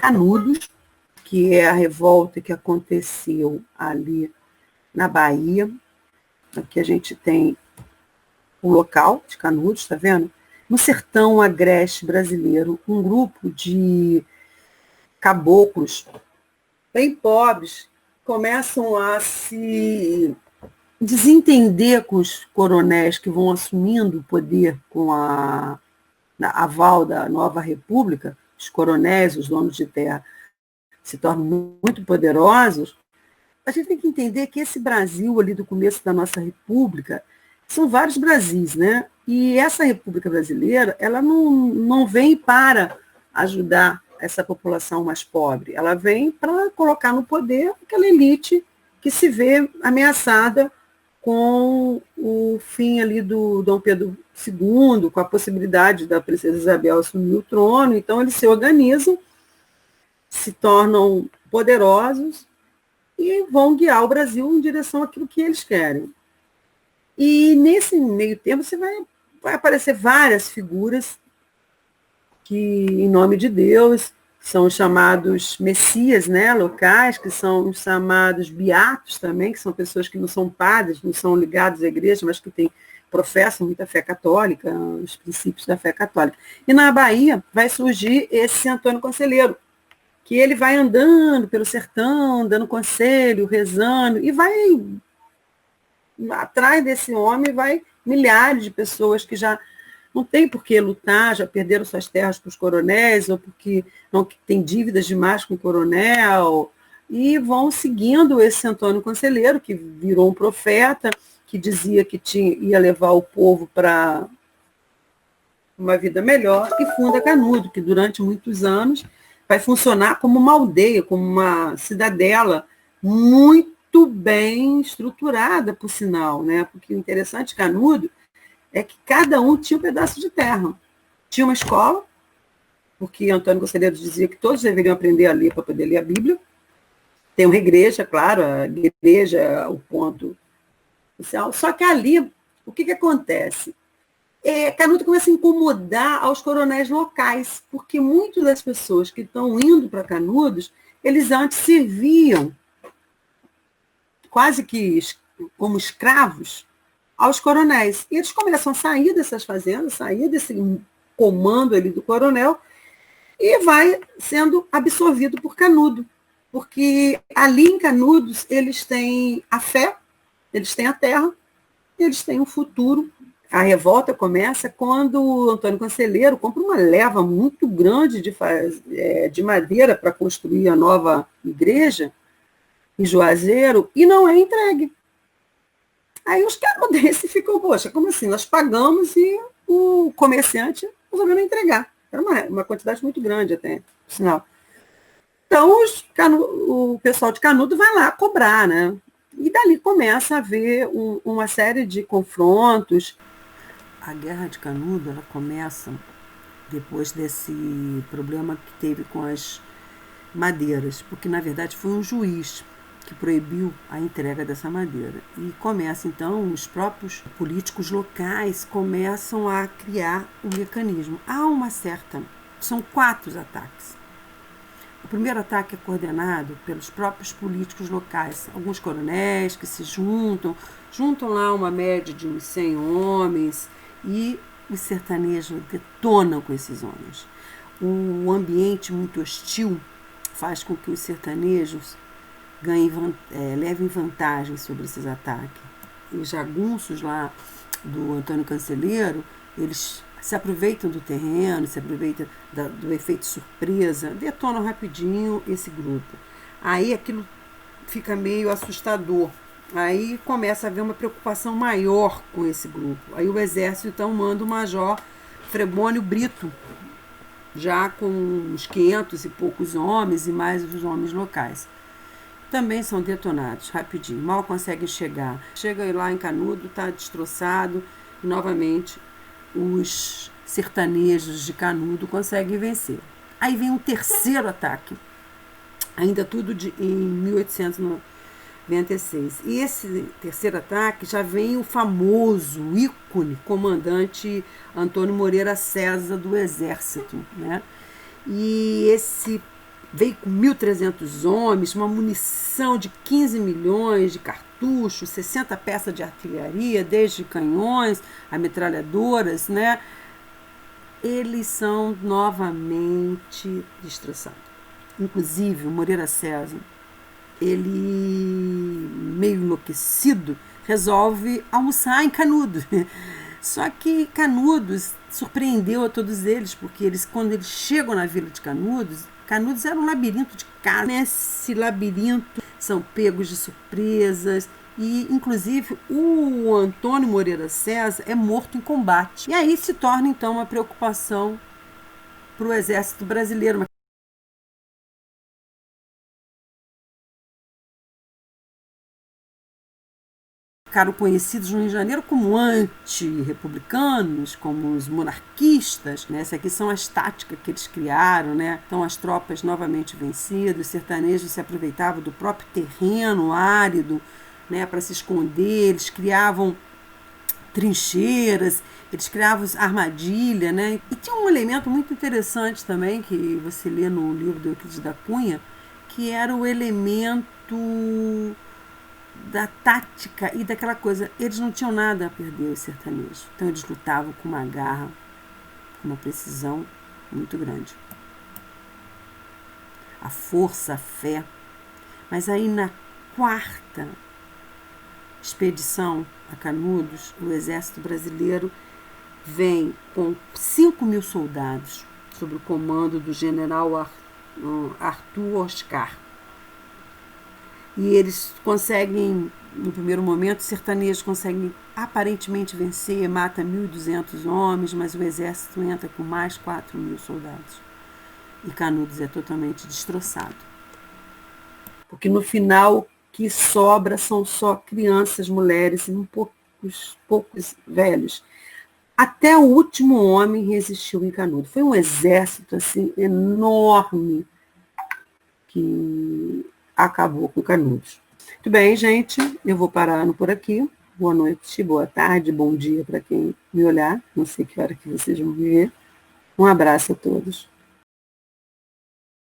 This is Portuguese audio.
Canudos, que é a revolta que aconteceu ali na Bahia. Aqui a gente tem o local de Canudos, está vendo? No sertão agreste brasileiro, um grupo de caboclos bem pobres começam a se desentender com os coronéis que vão assumindo o poder com a aval da nova república. Os coronéis, os donos de terra, se tornam muito poderosos. A gente tem que entender que esse Brasil ali do começo da nossa república são vários Brasis, né? E essa República Brasileira, ela não vem para ajudar essa população mais pobre, ela vem para colocar no poder aquela elite que se vê ameaçada com o fim ali do Dom Pedro II, com a possibilidade da princesa Isabel assumir o trono. Então eles se organizam, se tornam poderosos e vão guiar o Brasil em direção àquilo que eles querem. E nesse meio tempo você vai aparecer várias figuras que, em nome de Deus, são chamados messias, né, locais, que são chamados beatos também, que são pessoas que não são padres, não são ligados à igreja, mas que professam muita fé católica, os princípios da fé católica. E na Bahia vai surgir esse Antônio Conselheiro, que ele vai andando pelo sertão, dando conselho, rezando, e vai atrás desse homem, vai milhares de pessoas que já não tem por que lutar, já perderam suas terras para os coronéis, ou porque não tem dívidas demais com o coronel, e vão seguindo esse Antônio Conselheiro, que virou um profeta, que dizia que ia levar o povo para uma vida melhor, e funda Canudo, que durante muitos anos vai funcionar como uma aldeia, como uma cidadela muito bem estruturada, por sinal, né? Porque o interessante de Canudo é que cada um tinha um pedaço de terra. Tinha uma escola, porque Antônio Conselheiro dizia que todos deveriam aprender a ler para poder ler a Bíblia. Tem uma igreja, claro, a igreja é o ponto inicial. Só que ali, o que acontece? Canudo começa a incomodar aos coronéis locais, porque muitas das pessoas que estão indo para Canudos, eles antes serviam quase que como escravos aos coronéis. E eles começam a sair dessas fazendas, sair desse comando ali do coronel, e vai sendo absorvido por Canudo. Porque ali em Canudos eles têm a fé, eles têm a terra, eles têm o futuro. A revolta começa quando o Antônio Conselheiro compra uma leva muito grande de madeira para construir a nova igreja em Juazeiro, e não é entregue. Aí os canadenses ficam, poxa, como assim? Nós pagamos e o comerciante resolveu não entregar. Era uma quantidade muito grande até, por sinal. Então o pessoal de Canudo vai lá cobrar, né? E dali começa a haver uma série de confrontos. A Guerra de Canudo, ela começa depois desse problema que teve com as madeiras, porque na verdade foi um juiz que proibiu a entrega dessa madeira. E começa, então, os próprios políticos locais começam a criar um mecanismo. São 4 ataques. O primeiro ataque é coordenado pelos próprios políticos locais, alguns coronéis que se juntam lá uma média de uns 100 homens, e os sertanejos detonam com esses homens. O ambiente muito hostil faz com que os sertanejos levem vantagem sobre esses ataques. Os jagunços lá do Antônio Conselheiro, eles se aproveitam do terreno, se aproveitam do efeito surpresa, detonam rapidinho esse grupo. Aí aquilo fica meio assustador. Aí começa a haver uma preocupação maior com esse grupo. Aí o exército, então, manda o major Frebônio Brito, já com uns 500 e poucos homens e mais os homens locais. Também são detonados rapidinho, mal conseguem chegar. Chega lá em Canudo, está destroçado, e novamente os sertanejos de Canudo conseguem vencer. Aí vem um terceiro ataque, ainda tudo em 1896. E esse terceiro ataque já vem o famoso ícone comandante Antônio Moreira César do Exército, né? E esse veio com 1.300 homens, uma munição de 15 milhões de cartuchos, 60 peças de artilharia, desde canhões a metralhadoras, né? Eles são novamente destroçados. Inclusive, o Moreira César, ele, meio enlouquecido, resolve almoçar em Canudos. Só que Canudos surpreendeu a todos eles, porque quando eles chegam na vila de Canudos, Canudos era um labirinto de casa. Nesse labirinto são pegos de surpresas e, inclusive, o Antônio Moreira César é morto em combate. E aí se torna, então, uma preocupação para o exército brasileiro. Ficaram conhecidos no Rio de Janeiro como anti-republicanos, como os monarquistas, né? Essas aqui são as táticas que eles criaram, né? Então as tropas novamente vencidas, os sertanejos se aproveitavam do próprio terreno árido, né, para se esconder, eles criavam trincheiras, eles criavam armadilha, né? E tinha um elemento muito interessante também, que você lê no livro do Euclides da Cunha, que era o elemento da tática e daquela coisa. Eles não tinham nada a perder, os sertanejos. Então eles lutavam com uma garra, com uma precisão muito grande. A força, a fé. Mas aí na quarta expedição a Canudos, o exército brasileiro vem com 5.000 soldados, sob o comando do general Arthur Oscar. E eles conseguem, no primeiro momento, os sertanejos conseguem aparentemente vencer, mata 1.200 homens, mas o exército entra com mais 4.000 soldados. E Canudos é totalmente destroçado. Porque no final, o que sobra são só crianças, mulheres e poucos velhos. Até o último homem resistiu em Canudos. Foi um exército assim, enorme que acabou com Canudos. Muito bem, gente, eu vou parando por aqui. Boa noite, boa tarde, bom dia para quem me olhar. Não sei que hora que vocês vão ver. Um abraço a todos.